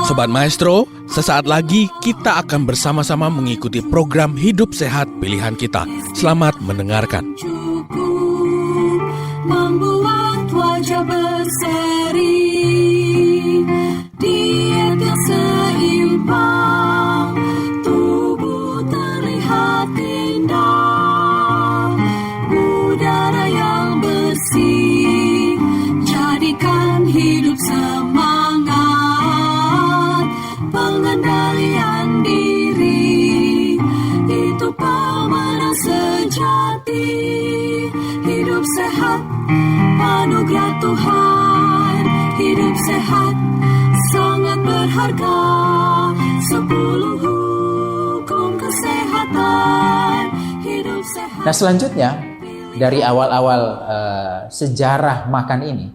Sobat Maestro, sesaat lagi kita akan bersama-sama mengikuti program Hidup Sehat Pilihan Kita. Selamat mendengarkan. Membuat wajah berseri, diet yang seimbang, tubuh terlihat indah, udara yang bersih, jadikan hidup semangat, pengendalian diri, itu pemenang sejati. Hidup sehat, anugerah Tuhan. Hidup sehat, sangat berharga. 10 hukum kesehatan. Hidup sehat. Nah selanjutnya, dari awal-awal sejarah makan ini,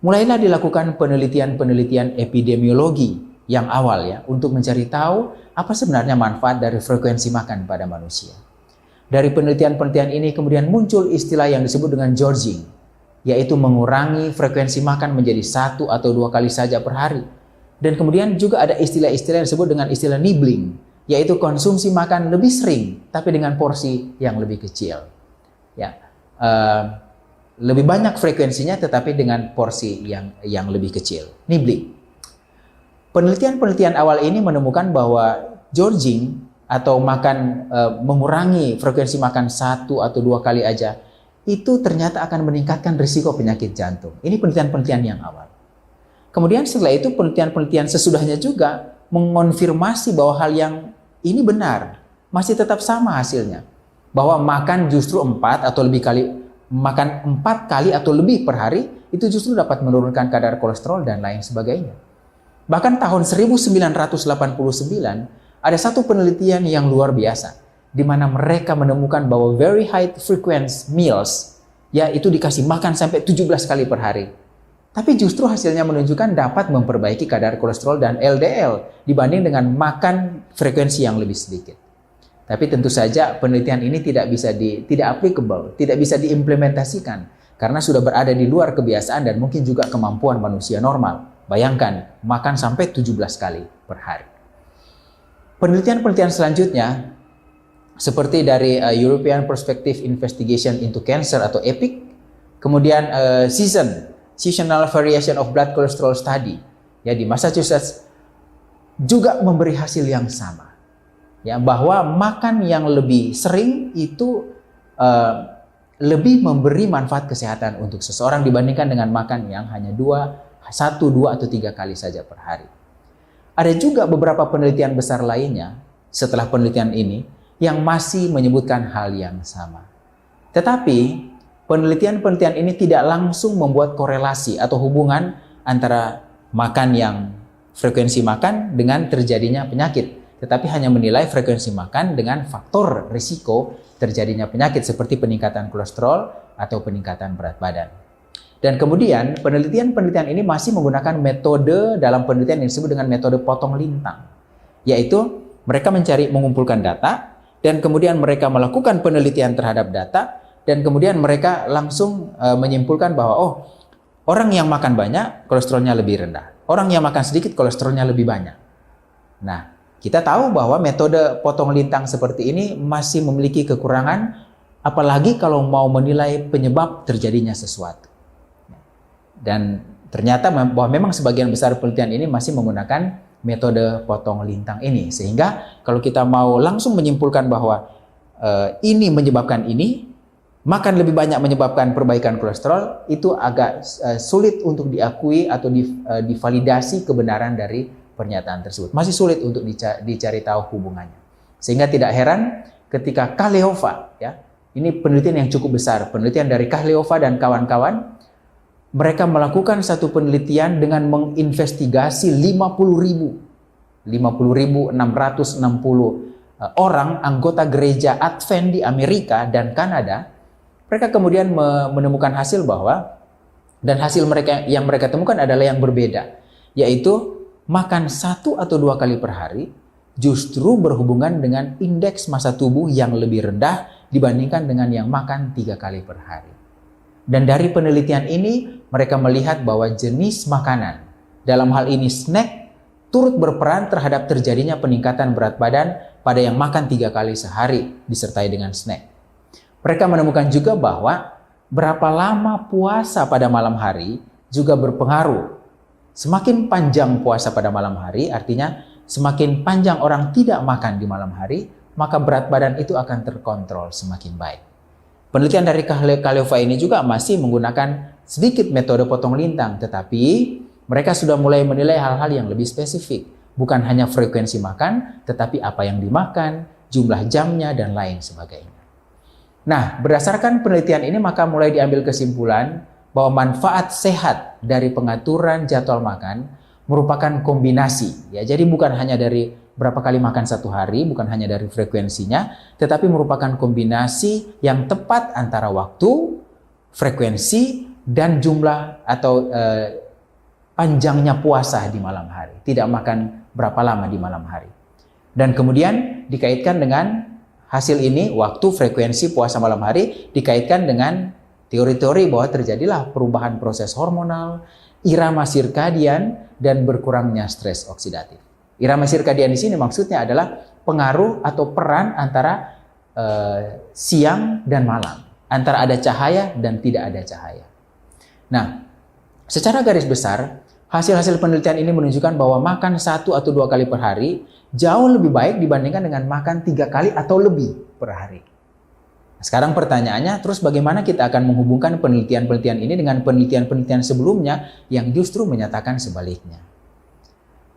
mulailah dilakukan penelitian-penelitian epidemiologi yang awal ya, untuk mencari tahu apa sebenarnya manfaat dari frekuensi makan pada manusia. Dari penelitian-penelitian ini kemudian muncul istilah yang disebut dengan gorging, yaitu mengurangi frekuensi makan menjadi 1 atau 2 kali saja per hari. Dan kemudian juga ada istilah-istilah yang disebut dengan istilah nibbling, yaitu konsumsi makan lebih sering tapi dengan porsi yang lebih kecil. Ya, lebih banyak frekuensinya tetapi dengan porsi yang lebih kecil. Nibbling. Penelitian-penelitian awal ini menemukan bahwa gorging atau mengurangi frekuensi makan 1 atau 2 kali aja, itu ternyata akan meningkatkan risiko penyakit jantung. Ini penelitian-penelitian yang awal. Kemudian setelah itu penelitian-penelitian sesudahnya juga mengonfirmasi bahwa hal yang ini benar, masih tetap sama hasilnya. Bahwa makan justru 4 kali atau lebih per hari, itu justru dapat menurunkan kadar kolesterol dan lain sebagainya. Bahkan tahun 1989, ada satu penelitian yang luar biasa, di mana mereka menemukan bahwa very high frequency meals, yaitu dikasih makan sampai 17 kali per hari. Tapi justru hasilnya menunjukkan dapat memperbaiki kadar kolesterol dan LDL dibanding dengan makan frekuensi yang lebih sedikit. Tapi tentu saja penelitian ini tidak applicable, tidak bisa diimplementasikan karena sudah berada di luar kebiasaan dan mungkin juga kemampuan manusia normal. Bayangkan, makan sampai 17 kali per hari. Penelitian-penelitian selanjutnya, seperti dari European Prospective Investigation into Cancer atau EPIC, kemudian Seasonal Variation of Blood Cholesterol Study, ya di Massachusetts, juga memberi hasil yang sama, ya bahwa makan yang lebih sering itu lebih memberi manfaat kesehatan untuk seseorang dibandingkan dengan makan yang hanya 1, 2 atau 3 kali saja per hari. Ada juga beberapa penelitian besar lainnya setelah penelitian ini yang masih menyebutkan hal yang sama. Tetapi penelitian-penelitian ini tidak langsung membuat korelasi atau hubungan antara makan yang frekuensi makan dengan terjadinya penyakit, tetapi hanya menilai frekuensi makan dengan faktor risiko terjadinya penyakit seperti peningkatan kolesterol atau peningkatan berat badan. Dan kemudian penelitian-penelitian ini masih menggunakan metode dalam penelitian yang disebut dengan metode potong lintang. Yaitu mereka mengumpulkan data dan kemudian mereka melakukan penelitian terhadap data dan kemudian mereka langsung menyimpulkan bahwa orang yang makan banyak kolesterolnya lebih rendah. Orang yang makan sedikit kolesterolnya lebih banyak. Nah, kita tahu bahwa metode potong lintang seperti ini masih memiliki kekurangan apalagi kalau mau menilai penyebab terjadinya sesuatu. Dan ternyata bahwa memang sebagian besar penelitian ini masih menggunakan metode potong lintang ini. Sehingga kalau kita mau langsung menyimpulkan bahwa ini menyebabkan ini, makan lebih banyak menyebabkan perbaikan kolesterol, itu agak sulit untuk diakui atau divalidasi kebenaran dari pernyataan tersebut. Masih sulit untuk dicari tahu hubungannya. Sehingga tidak heran ketika Kahleova, ya, ini penelitian yang cukup besar, penelitian dari Kahleova dan kawan-kawan, mereka melakukan satu penelitian dengan menginvestigasi 50.660 orang anggota gereja Advent di Amerika dan Kanada. Mereka kemudian menemukan hasil bahwa, dan hasil yang mereka temukan adalah yang berbeda, yaitu makan 1 atau 2 kali per hari justru berhubungan dengan indeks massa tubuh yang lebih rendah dibandingkan dengan yang makan 3 kali per hari. Dan dari penelitian ini, mereka melihat bahwa jenis makanan, dalam hal ini snack, turut berperan terhadap terjadinya peningkatan berat badan pada yang makan 3 kali sehari disertai dengan snack. Mereka menemukan juga bahwa berapa lama puasa pada malam hari juga berpengaruh. Semakin panjang puasa pada malam hari, artinya semakin panjang orang tidak makan di malam hari, maka berat badan itu akan terkontrol semakin baik. Penelitian dari Kaleova ini juga masih menggunakan sedikit metode potong lintang, tetapi mereka sudah mulai menilai hal-hal yang lebih spesifik. Bukan hanya frekuensi makan, tetapi apa yang dimakan, jumlah jamnya, dan lain sebagainya. Nah, berdasarkan penelitian ini maka mulai diambil kesimpulan bahwa manfaat sehat dari pengaturan jadwal makan merupakan kombinasi. Ya, jadi bukan hanya dari berapa kali makan satu hari, bukan hanya dari frekuensinya, tetapi merupakan kombinasi yang tepat antara waktu, frekuensi, dan jumlah atau panjangnya puasa di malam hari. Tidak makan berapa lama di malam hari. Dan kemudian dikaitkan dengan hasil ini, waktu, frekuensi, puasa malam hari, dikaitkan dengan teori-teori bahwa terjadilah perubahan proses hormonal, irama sirkadian, dan berkurangnya stres oksidatif. Irama sirkadian di sini maksudnya adalah pengaruh atau peran antara siang dan malam, antara ada cahaya dan tidak ada cahaya. Nah, secara garis besar, hasil-hasil penelitian ini menunjukkan bahwa makan 1 atau 2 kali per hari jauh lebih baik dibandingkan dengan makan 3 kali atau lebih per hari. Sekarang pertanyaannya, terus bagaimana kita akan menghubungkan penelitian-penelitian ini dengan penelitian-penelitian sebelumnya yang justru menyatakan sebaliknya?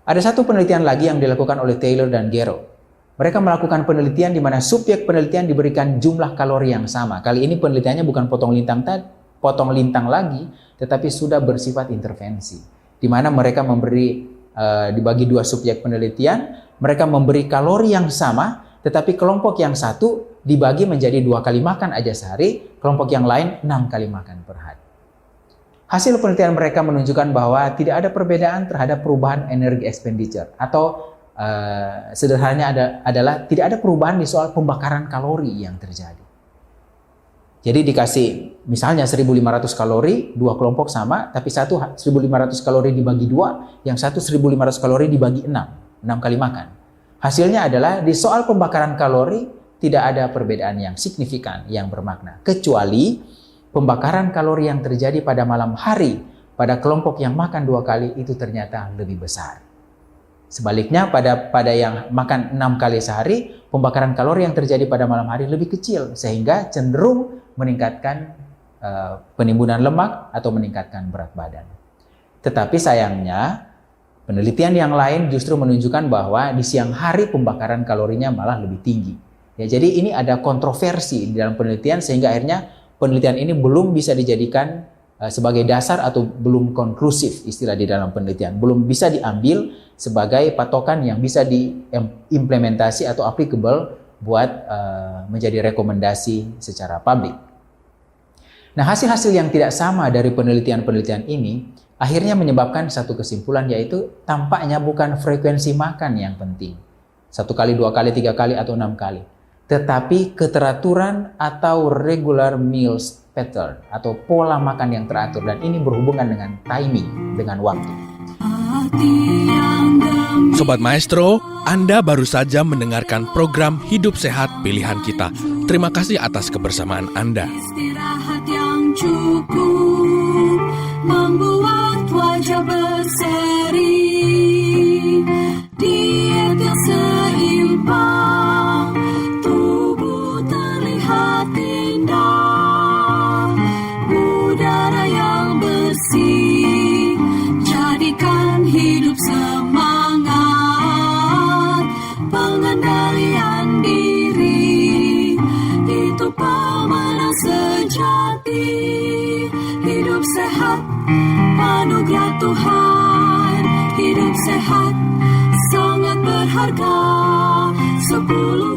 Ada satu penelitian lagi yang dilakukan oleh Taylor dan Gero. Mereka melakukan penelitian di mana subjek penelitian diberikan jumlah kalori yang sama. Kali ini penelitiannya bukan potong lintang lagi, tetapi sudah bersifat intervensi. Di mana mereka dibagi 2 subjek penelitian, mereka memberi kalori yang sama, tetapi kelompok yang satu dibagi menjadi 2 kali makan aja sehari, kelompok yang lain 6 kali makan per hari. Hasil penelitian mereka menunjukkan bahwa tidak ada perbedaan terhadap perubahan energi expenditure, atau sederhananya adalah tidak ada perubahan di soal pembakaran kalori yang terjadi. Jadi dikasih misalnya 1.500 kalori, 2 kelompok sama, tapi satu 1.500 kalori dibagi 2, yang satu 1.500 kalori dibagi 6 kali makan. Hasilnya adalah di soal pembakaran kalori tidak ada perbedaan yang signifikan, yang bermakna. Kecuali pembakaran kalori yang terjadi pada malam hari, pada kelompok yang makan 2 kali itu ternyata lebih besar. Sebaliknya pada yang makan 6 kali sehari, pembakaran kalori yang terjadi pada malam hari lebih kecil, sehingga cenderung meningkatkan penimbunan lemak atau meningkatkan berat badan. Tetapi sayangnya, penelitian yang lain justru menunjukkan bahwa di siang hari pembakaran kalorinya malah lebih tinggi. Ya, jadi ini ada kontroversi di dalam penelitian sehingga akhirnya penelitian ini belum bisa dijadikan sebagai dasar atau belum konklusif istilah di dalam penelitian. Belum bisa diambil sebagai patokan yang bisa diimplementasi atau applicable buat menjadi rekomendasi secara publik. Nah, hasil-hasil yang tidak sama dari penelitian-penelitian ini akhirnya menyebabkan satu kesimpulan, yaitu tampaknya bukan frekuensi makan yang penting. 1 kali, 2 kali, 3 kali, atau 6 kali. Tetapi keteraturan atau regular meals pattern atau pola makan yang teratur, dan ini berhubungan dengan timing, dengan waktu. Sobat Maestro, Anda baru saja mendengarkan program Hidup Sehat Pilihan Kita. Terima kasih atas kebersamaan Anda. Istirahat yang cukup membuat wajah berseri, diet yang seimbang, tubuh terlihat indah, udara yang bersih, jadikan hidup semangat, pengendalian diri, itu pemenang sejati. Hidup sehat, anugerah Tuhan. Hidup sehat, sangat berharga. 10